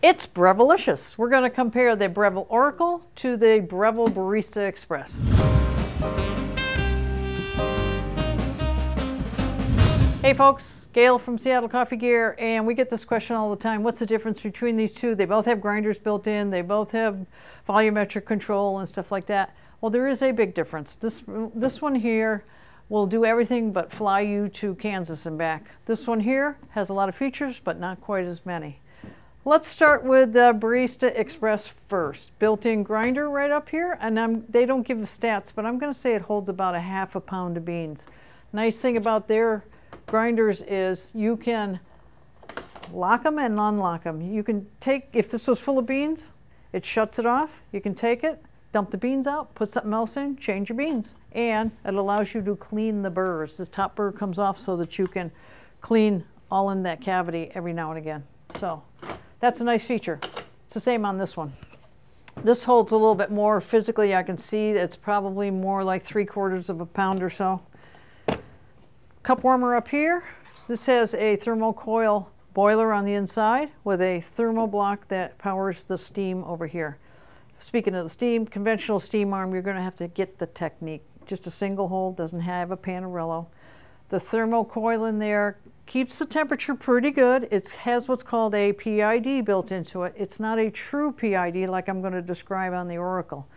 It's Brevilicious. We're going to compare the Breville Oracle to the Breville Barista Express. Hey folks, Gail from Seattle Coffee Gear, and we get this question all the time. What's the difference between these two? They both have grinders built in, they both have volumetric control and stuff like that. Well, there is a big difference. This one here will do everything but fly you to Kansas and back. This one here has a lot of features, but not quite as many. Let's start with the Barista Express first. Built-in grinder right up here, and they don't give the stats, but I'm going to say it holds about a half a pound of beans. Nice thing about their grinders is you can lock them and unlock them. You can take, if this was full of beans, it shuts it off. You can take it, dump the beans out, put something else in, change your beans. And it allows you to clean the burrs. This top burr comes off so that you can clean all in that cavity every now and again. So that's a nice feature. It's the same on this one. This holds a little bit more physically. I can see it's probably more like 3/4 of a pound or so. Cup warmer up here. This has a thermocoil boiler on the inside with a thermal block that powers the steam over here. Speaking of the steam, conventional steam arm, you're going to have to get the technique. Just a single hole, doesn't have a Panarello. The thermocoil in there keeps the temperature pretty good. It has what's called a PID built into it. It's not a true PID like I'm going to describe on the Oracle.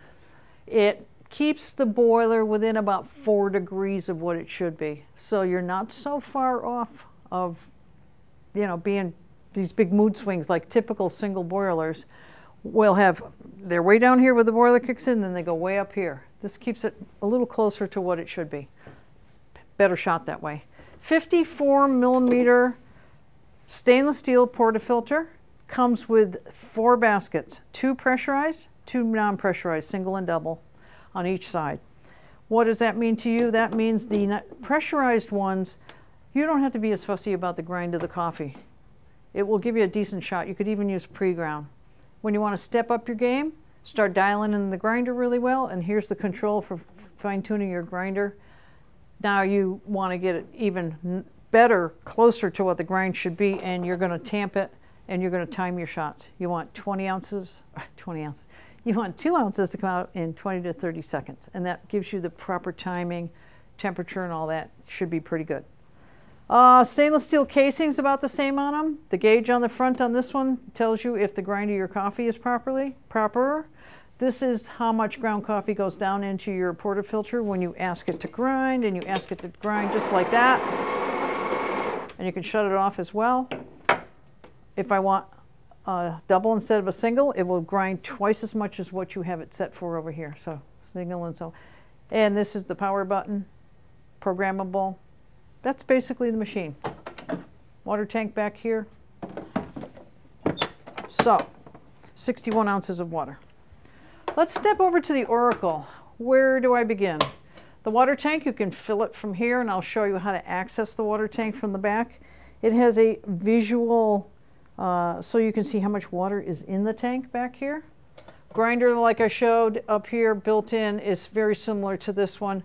It keeps the boiler within about 4 degrees of what it should be. So you're not so far off of, you know, being these big mood swings like typical single boilers will have. They're way down here where the boiler kicks in, then they go way up here. This keeps it a little closer to what it should be. Better shot that way. 54 millimeter stainless steel portafilter. Comes with 4 baskets, 2 pressurized, 2 non-pressurized, single and double on each side. What does that mean to you? That means the pressurized ones, you don't have to be as fussy about the grind of the coffee. It will give you a decent shot. You could even use pre-ground. When you want to step up your game, start dialing in the grinder really well, and here's the control for fine-tuning your grinder. Now you want to get it even better, closer to what the grind should be, and you're going to tamp it, and you're going to time your shots. You want 20 ounces. You want 2 ounces to come out in 20 to 30 seconds, and that gives you the proper timing, temperature, and all that. Should be pretty good. Stainless steel casing's about the same on them. The gauge on the front on this one tells you if the grind of your coffee is proper. This is how much ground coffee goes down into your portafilter when you ask it to grind, and you ask it to grind just like that. And you can shut it off as well. If I want a double instead of a single, it will grind twice as much as what you have it set for over here. So single and so. And this is the power button, programmable. That's basically the machine. Water tank back here. So 61 ounces of water. Let's step over to the Oracle. Where do I begin? The water tank, you can fill it from here, and I'll show you how to access the water tank from the back. It has a visual, so you can see how much water is in the tank back here. Grinder, like I showed up here, built in, is very similar to this one,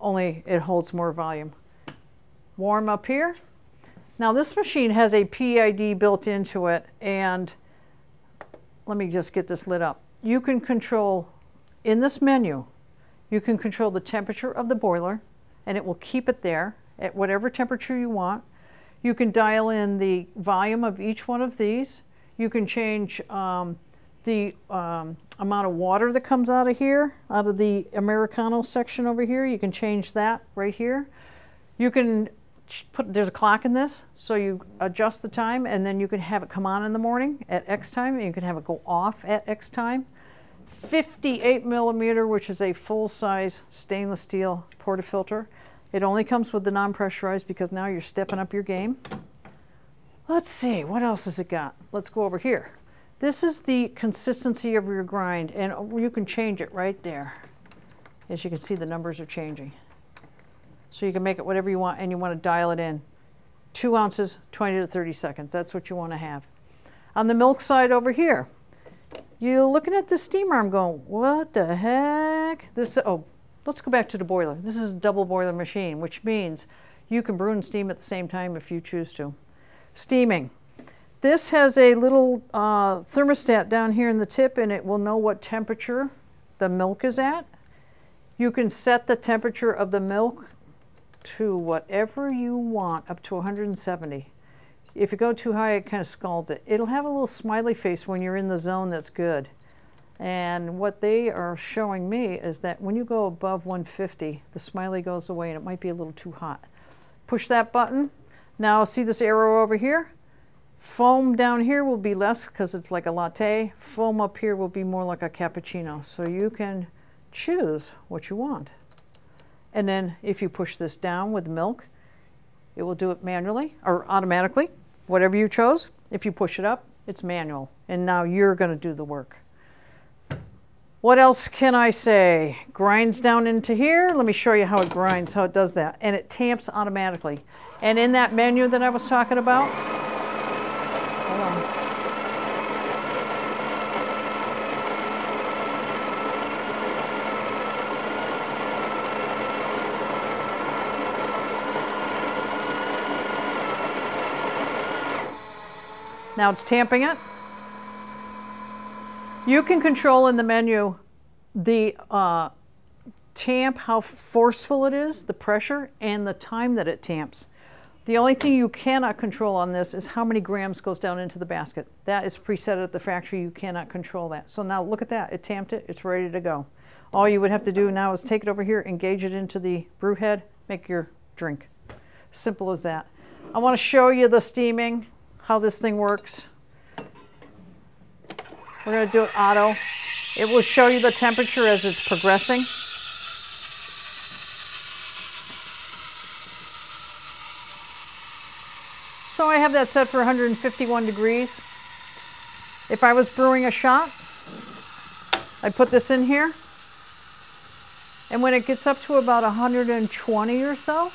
only it holds more volume. Warm up here. Now this machine has a PID built into it, and let me just get this lit up. You can control, in this menu, you can control the temperature of the boiler, and it will keep it there at whatever temperature you want. You can dial in the volume of each one of these. You can change the amount of water that comes out of here, out of the Americano section over here. You can change that right here. You can there's a clock in this, so you adjust the time, and then you can have it come on in the morning at X time, and you can have it go off at X time. 58 millimeter, which is a full-size stainless steel portafilter. It only comes with the non-pressurized because now you're stepping up your game. Let's see, what else has it got? Let's go over here. This is the consistency of your grind, and you can change it right there. As you can see, the numbers are changing. So you can make it whatever you want, and you want to dial it in. 2 ounces, 20 to 30 seconds. That's what you want to have. On the milk side over here, you're looking at the steam arm going, what the heck? Oh, let's go back to the boiler. This is a double boiler machine, which means you can brew and steam at the same time if you choose to. Steaming. This has a little thermostat down here in the tip, and it will know what temperature the milk is at. You can set the temperature of the milk to whatever you want, up to 170. If you go too high, it kind of scalds it. It'll have a little smiley face when you're in the zone that's good. And what they are showing me is that when you go above 150, the smiley goes away and it might be a little too hot. Push that button. Now see this arrow over here? Foam down here will be less because it's like a latte. Foam up here will be more like a cappuccino. So you can choose what you want. And then if you push this down with milk, it will do it manually or automatically, whatever you chose. If you push it up, it's manual. And now you're going to do the work. What else can I say? Grinds down into here. Let me show you how it grinds, how it does that. And it tamps automatically. And in that menu that I was talking about, hold on. Now it's tamping it. You can control in the menu the tamp, how forceful it is, the pressure, and the time that it tamps. The only thing you cannot control on this is how many grams goes down into the basket. That is preset at the factory. You cannot control that. So now look at that. It tamped it. It's ready to go. All you would have to do now is take it over here, engage it into the brew head, make your drink. Simple as that. I want to show you the steaming, how this thing works. We're going to do it auto. It will show you the temperature as it's progressing. So I have that set for 151 degrees. If I was brewing a shot, I'd put this in here. And when it gets up to about 120 or so,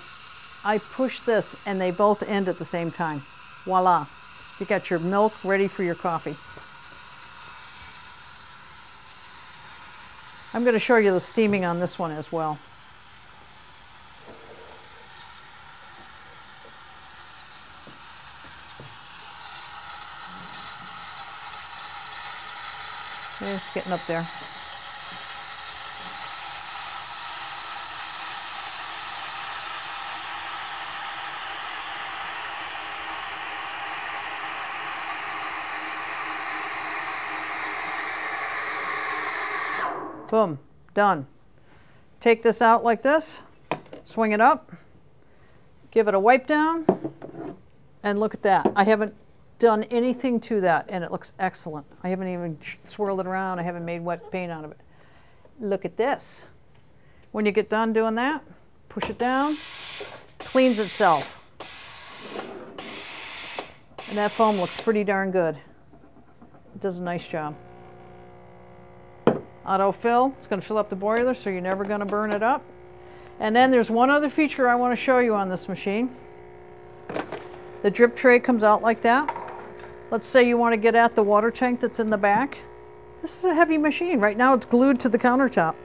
I push this and they both end at the same time. Voila. You got your milk ready for your coffee. I'm going to show you the steaming on this one as well. It's getting up there. Boom, done. Take this out like this, swing it up, give it a wipe down, and look at that. I haven't done anything to that, and it looks excellent. I haven't even swirled it around. I haven't made wet paint out of it. Look at this. When you get done doing that, push it down, cleans itself. And that foam looks pretty darn good. It does a nice job. Auto fill, it's going to fill up the boiler so you're never going to burn it up. And then there's one other feature I want to show you on this machine. The drip tray comes out like that. Let's say you want to get at the water tank that's in the back. This is a heavy machine. Right now it's glued to the countertop.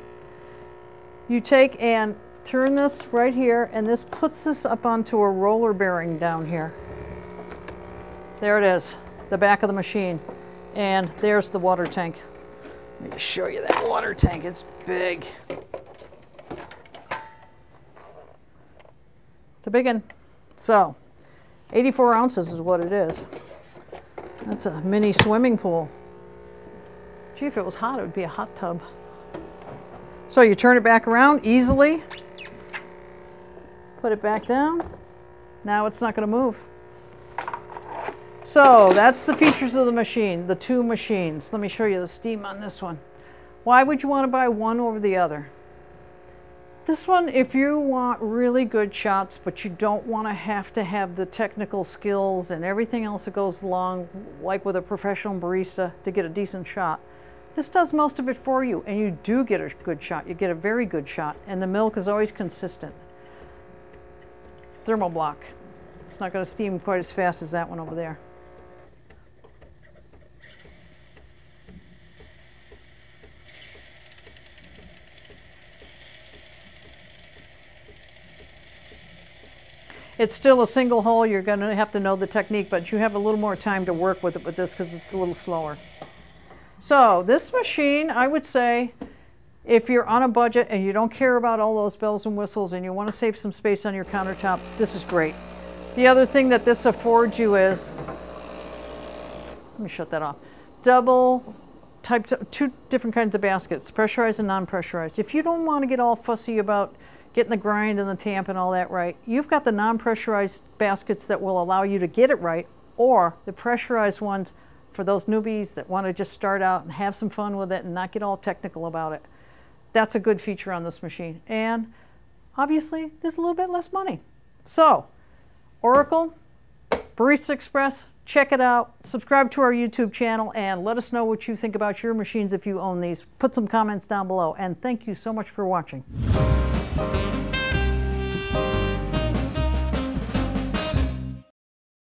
You take and turn this right here, and this puts this up onto a roller bearing down here. There it is, the back of the machine. And there's the water tank. Let me show you that water tank. It's big. It's a big one. So, 84 ounces is what it is. That's a mini swimming pool. Gee, if it was hot, it would be a hot tub. So you turn it back around easily. Put it back down. Now it's not going to move. So that's the features of the machine, the two machines. Let me show you the steam on this one. Why would you want to buy one over the other? This one, if you want really good shots, but you don't want to have the technical skills and everything else that goes along, like with a professional barista, to get a decent shot, this does most of it for you, and you do get a good shot. You get a very good shot, and the milk is always consistent. Thermoblock. It's not going to steam quite as fast as that one over there. It's still a single hole. You're going to have to know the technique, but you have a little more time to work with it with this because it's a little slower. So this machine, I would say, if you're on a budget and you don't care about all those bells and whistles and you want to save some space on your countertop, this is great. The other thing that this affords you is, let me shut that off, double types of, 2 different kinds of baskets, pressurized and non-pressurized. If you don't want to get all fussy about getting the grind and the tamp and all that right, you've got the non-pressurized baskets that will allow you to get it right, or the pressurized ones for those newbies that want to just start out and have some fun with it and not get all technical about it. That's a good feature on this machine. And obviously, there's a little bit less money. So, Oracle, Barista Express, check it out. Subscribe to our YouTube channel and let us know what you think about your machines if you own these. Put some comments down below. And thank you so much for watching.